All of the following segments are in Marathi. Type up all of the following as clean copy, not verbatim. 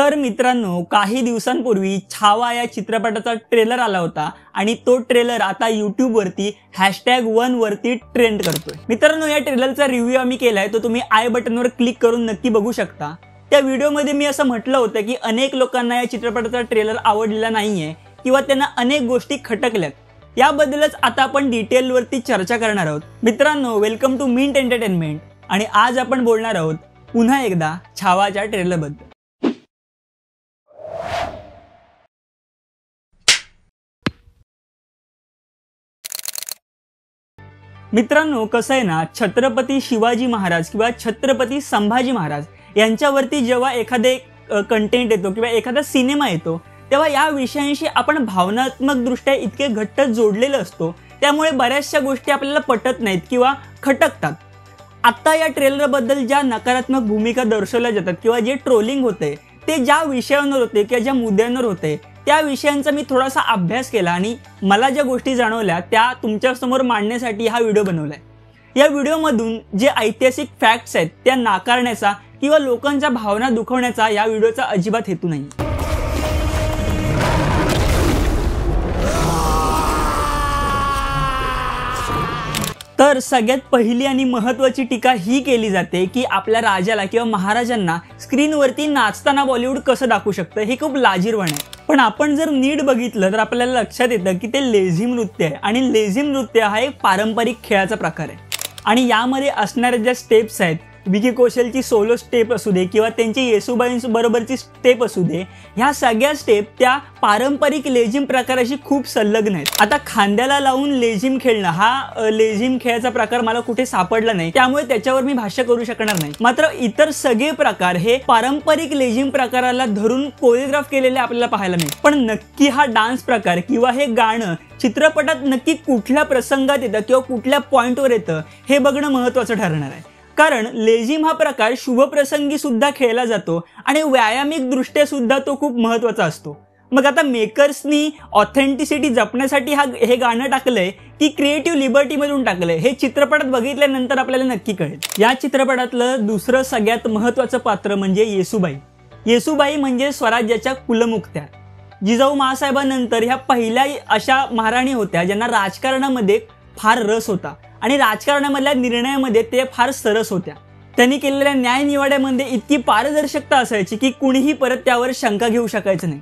तर मित्रांनो, काही दिवसांपूर्वी छावा या चित्रपटाचा ट्रेलर आला होता आणि तो ट्रेलर आता YouTube वरती #1 वरती ट्रेंड करतोय। मित्रांनो, या ट्रेलरचा रिव्ह्यू आम्ही केलाय, तो तुम्ही आय बटनवर क्लिक करून नक्की बघू शकता। त्या व्हिडिओमध्ये मी असं म्हटलं होतं की अनेक लोकांना या चित्रपटाचा ट्रेलर आवडलेला नाहीये किंवा त्यांना अनेक गोष्टी खटकल्यात। याबद्दलच आता आपण डिटेलवरती चर्चा करणार आहोत। मित्रांनो, वेलकम टू मिंट एंटरटेनमेंट आणि आज आपण बोलणार आहोत पुन्हा एकदा छावाच्या ट्रेलरबद्दल। मित्रांनो, कसं आहे ना, छत्रपती शिवाजी महाराज किंवा छत्रपती संभाजी महाराज यांच्यावरती जेव्हा एखादे कंटेंट येतो किंवा एखादा सिनेमा येतो तेव्हा या विषयांशी आपण भावनात्मक दृष्ट्या इतके घट्ट जोडलेले असतो, त्यामुळे बऱ्याचशा गोष्टी आपल्याला पटत नाहीत किंवा खटकतात। आता या ट्रेलरबद्दल ज्या नकारात्मक भूमिका दर्शवल्या जातात किंवा जे ट्रोलिंग होते ते ज्या विषयांवर होते किंवा ज्या मुद्द्यांवर होते त्या विषयांचा मी थोडासा अभ्यास केला आणि मला ज्या गोष्टी जाणवल्या त्या तुमच्या समोर मांडण्यासाठी हा व्हिडिओ बनवलाय। या व्हिडिओमधून जे ऐतिहासिक फॅक्ट्स आहेत त्या नाकारण्याचा किंवा लोकांच्या भावना दुखवण्याचा या व्हिडिओचा अजिबात हेतू नाही। तर सगळ्यात पहिली आणि महत्त्वाची टीका ही केली जाते की आपल्या राजाला किंवा महाराजांना स्क्रीनवरती नाचताना बॉलिवूड कसं दाखवू शकतं, हे खूप लाजिरवाणं आहे। पण आपण जर नीट बघितलं तर आपल्याला लक्षात येतं की ते लेझिम नृत्य आहे आणि लेझिम नृत्य हा एक पारंपरिक खेळाचा प्रकार आहे आणि यामध्ये असणाऱ्या ज्या स्टेप्स आहेत, विकी कौशलची सोलो स्टेप असू दे किंवा त्यांची येसुबाईंबरोबरची स्टेप असू दे, ह्या सगळ्या स्टेप त्या पारंपरिक लेझिम प्रकाराशी खूप संलग्न आहेत। आता खांद्याला लावून लेझिम खेळणं हा लेझिम खेळाचा प्रकार मला कुठे सापडला नाही, त्यामुळे त्याच्यावर मी भाष्य करू शकणार नाही। मात्र इतर सगळे प्रकार हे पारंपरिक लेझिम प्रकाराला धरून कोरिओग्राफ केलेले आपल्याला पाहायला मिळेल। पण नक्की हा डान्स प्रकार किंवा हे गाणं चित्रपटात नक्की कुठल्या प्रसंगात येतं किंवा कुठल्या पॉइंटवर येतं हे बघणं महत्त्वाचं ठरणार आहे। कारण लेझिम हा प्रकार शुभ प्रसंगी सुद्धा खेळला जातो आणि व्यायामिक दृष्ट्या सुद्धा तो खूप महत्त्वाचा असतो। मग आता मेकर्सनी ऑथेंटिसिटी जपण्यासाठी हे गाणं टाकलंय की क्रिएटिव्ह लिबर्टी मधून टाकलंय हे चित्रपटात बघितल्यानंतर आपल्याला नक्की कळेल। या चित्रपटातलं दुसरं सगळ्यात महत्त्वाचं पात्र म्हणजे येसुबाई। येसुबाई म्हणजे स्वराज्याच्या कुलमुखत्या। जिजाऊ माँसाहेबांनंतर ह्या पहिल्या अशा महाराणी होत्या ज्यांना राजकारणामध्ये फार रस होता आणि राजकारणामधल्या निर्णयामध्ये ते फार सरस होत्या। त्यांनी केलेल्या न्याय निवाड्यामध्ये इतकी पारदर्शकता असायची की कुणीही परत त्यावर शंका घेऊ शकायचं नाही।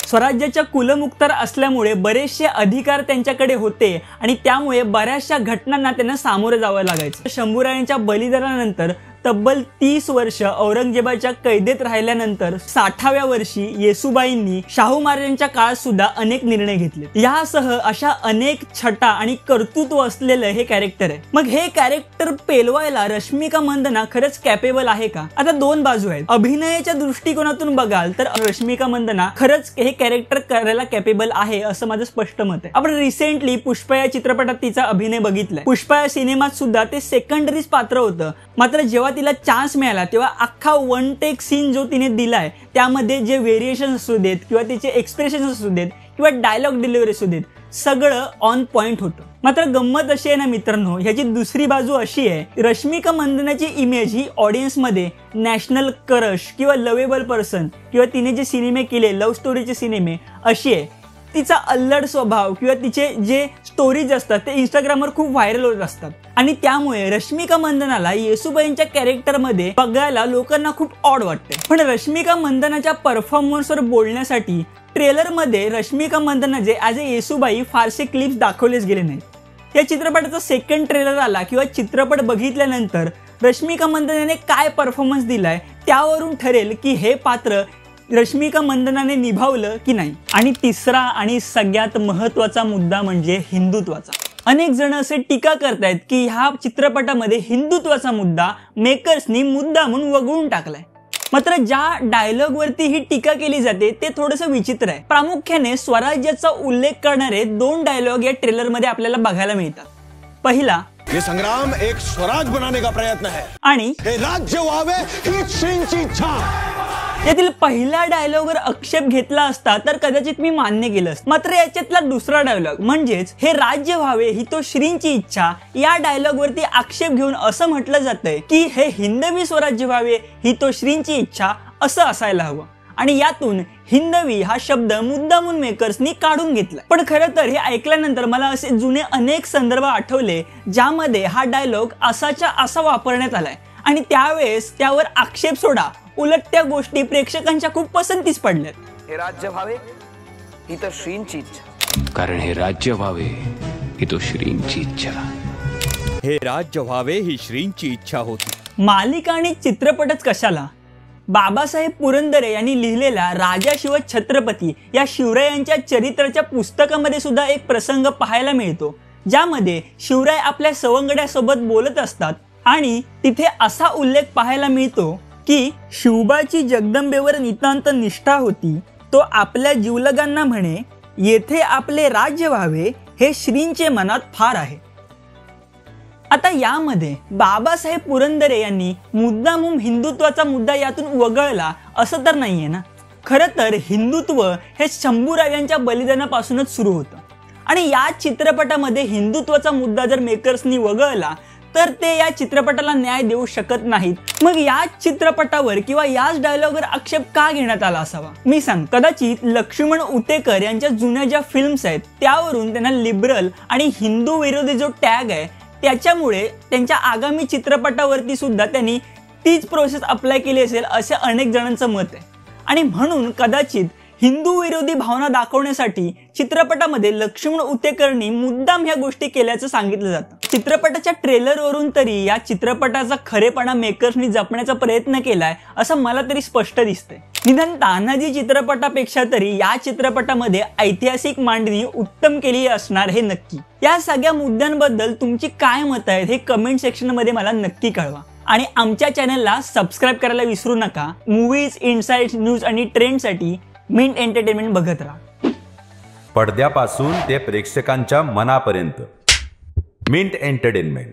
स्वराज्याच्या कुलमुखत्या असल्यामुळे बरेचसे अधिकार त्यांच्याकडे होते आणि त्यामुळे बऱ्याचशा घटनांना त्यांना सामोरे जावं लागायचं। शंभूरायांच्या बलिदानानंतर तब्बल 30 वर्ष औरंगजेबाच्या कैदेत राहिल्यानंतर 60व्या वर्षी येसुबाईंनी शाहू महाराजांच्या काळात सुद्धा अनेक निर्णय घेतले। यासह अशा अनेक छटा आणि कर्तृत्व असलेलं हे कॅरेक्टर आहे। मग हे कॅरेक्टर पेलवायला रश्मिका मंदना खरंच कॅपेबल आहे का? आता दोन बाजू आहेत। अभिनयाच्या दृष्टिकोनातून बघाल तर रश्मिका मंदना खरंच हे कॅरेक्टर करायला कॅपेबल आहे असं माझं स्पष्ट मत आहे। आपण रिसेंटली पुष्पा या चित्रपटात तिचा अभिनय बघितलाय। पुष्पा या सिनेमात सुद्धा ते सेकंडरी पात्र होतं, मात्र जेव्हा तिला चान्स मिळाला तेव्हा अख्खा वन टेक सीन जो तिने दिलाय त्यामध्ये जे व्हेरिएशन असू देत किंवा तिचे एक्सप्रेशन असू देत किंवा डायलॉग डिलिव्हरी असू देत, सगळं ऑन पॉइंट होतं। मात्र गंमत अशी आहे ना मित्रांनो, ह्याची दुसरी बाजू अशी आहे, रश्मिका मंदनाची इमेज ही ऑडियन्समध्ये नॅशनल क्रश किंवा लवेबल पर्सन किंवा तिने जे सिनेमे केले लव्ह स्टोरीचे सिनेमे अशी आहे। तिचा अल्लड स्वभाव किंवा तिचे जे स्टोरीज असतात ते इंस्टाग्रामवर खूप व्हायरल होत असतात आणि त्यामुळे रश्मिका मंदनाला येसुबाईंच्या कॅरेक्टरमध्ये बघायला लोकांना खूप ऑड वाटते। पण रश्मिका मंदनाच्या परफॉर्मन्सवर बोलण्यासाठी ट्रेलरमध्ये रश्मिका मंदनाचे ॲज अ येसुबाई फारसे क्लिप्स दाखवलेच गेले नाहीत। या चित्रपटाचा सेकंड ट्रेलर आला किंवा चित्रपट बघितल्यानंतर रश्मिका मंदनाने काय परफॉर्मन्स दिलाय त्यावरून ठरेल की हे पात्र रश्मिका मंदनाने निभावलं की नाही। आणि तिसरा आणि सगळ्यात महत्त्वाचा मुद्दा म्हणजे हिंदुत्वाचा। अनेक जण असे टीका करतायत की ह्या चित्रपटामध्ये हिंदुत्वाचा मुद्दा मेकर्सनी मुद्दा म्हणून वगळून टाकलाय। मात्र ज्या डायलॉग वरती ही टीका केली जाते ते थोडंसं विचित्र आहे। प्रामुख्याने स्वराज्याचा उल्लेख करणारे 2 डायलॉग या ट्रेलर मध्ये आपल्याला बघायला मिळतात। पहिला, ये संग्राम एक स्वराज बनाने का प्रयत्न है आणि हे राज्य व्हावे हीच श्रींची इच्छा। यातील पहिल्या डायलॉगवर आक्षेप घेतला असता तर कदाचित मी मान्य केलं असतं, मात्र याच्यातला दुसरा डायलॉग म्हणजेच हे राज्य व्हावे ही तो श्रींची इच्छा, या डायलॉग वरती आक्षेप घेऊन असं म्हटलं जातंय की हे हिंदवी स्वराज्य व्हावे ही तो श्रींची इच्छा असं असायला हवं। आणि यातून हिंदवी हा शब्द मुद्दामून मेकर्सनी काढून घेतला। पण खरं तर हे ऐकल्यानंतर मला असे जुने अनेक संदर्भ आठवले ज्यामध्ये हा डायलॉग असाच्या असा वापरण्यात आलाय आणि त्यावेळेस त्यावर आक्षेप सोडा, उलट त्या गोष्टी प्रेक्षकांच्या खूप पसंतीस पडल्यात। हे राज्य व्हावे ही तर श्रींची इच्छा, कारण हे राज्य व्हावे ही तो श्रींची इच्छा, हे राज्य व्हावे ही श्रींची इच्छा होती। मालिका आणि चित्रपटच कशाला, बाबासाहेब पुरंदरे यांनी लिहिलेल्या राजा शिव छत्रपती या शिवरायांच्या चरित्राच्या पुस्तकामध्ये सुद्धा एक प्रसंग पाहायला मिळतो ज्यामध्ये शिवराय आपल्या सवंगड्यासोबत बोलत असतात आणि तिथे असा उल्लेख पाहायला मिळतो की शिवबाची जगदंबेवर नितांत निष्ठा होती, तो आपल्या जीवलगांना म्हणे येथे आपले राज्य व्हावे हे श्रींचे मनात फार आहे। आता यामध्ये बाबासाहेब पुरंदरे यांनी मुद्दामून हिंदुत्वाचा मुद्दा यातून वगळला असं तर नाहीये ना। खरं तर हिंदुत्व हे शंभूराव यांच्या बलिदानापासूनच सुरू होतं आणि या चित्रपटामध्ये हिंदुत्वाचा मुद्दा जर मेकर्सनी वगळला तर ते या चित्रपटाला न्याय देऊ शकत नाहीत। मग या चित्रपटावर किंवा याच डायलॉगवर आक्षेप का घेण्यात आला असावा? मी सांग, कदाचित लक्ष्मण उतेकर यांच्या जुन्या ज्या फिल्म्स आहेत त्यावरून त्यांना लिबरल आणि हिंदू विरोधी जो टॅग आहे त्याच्यामुळे त्यांच्या आगामी चित्रपटावरती सुद्धा त्यांनी तीच प्रोसेस अप्लाय केली असेल असे अनेक जणांचं मत आहे आणि म्हणून कदाचित हिंदू विरोधी भावना दाखवण्यासाठी चित्रपटामध्ये लक्ष्मण उतेकरनी मुद्दाम ह्या गोष्टी केल्याचं सांगितलं जातं। चित्रपटाच्या ट्रेलरवरून तरी या चित्रपटाचा खरेपणा मेकर्सनी जपण्याचा प्रयत्न केलाय असं मला तरी स्पष्ट दिसतंय। निदान तान्हाजी चित्रपटापेक्षा तरी या चित्रपटामध्ये ऐतिहासिक मांडणी उत्तम केली असणार हे नक्की। या सगळ्या मुद्द्यांबद्दल तुमची काय मत आहेत हे कमेंट सेक्शन मध्ये मला नक्की कळवा आणि आमच्या चॅनलला सबस्क्राईब करायला विसरू नका। मूवीज, इनसाइट्स, न्यूज आणि ट्रेंडसाठी मिंट एंटरटेनमेंट बघत राहा। पडद्यापासून ते प्रेक्षकांच्या मनापर्यंत मिंट एंटरटेनमेंट।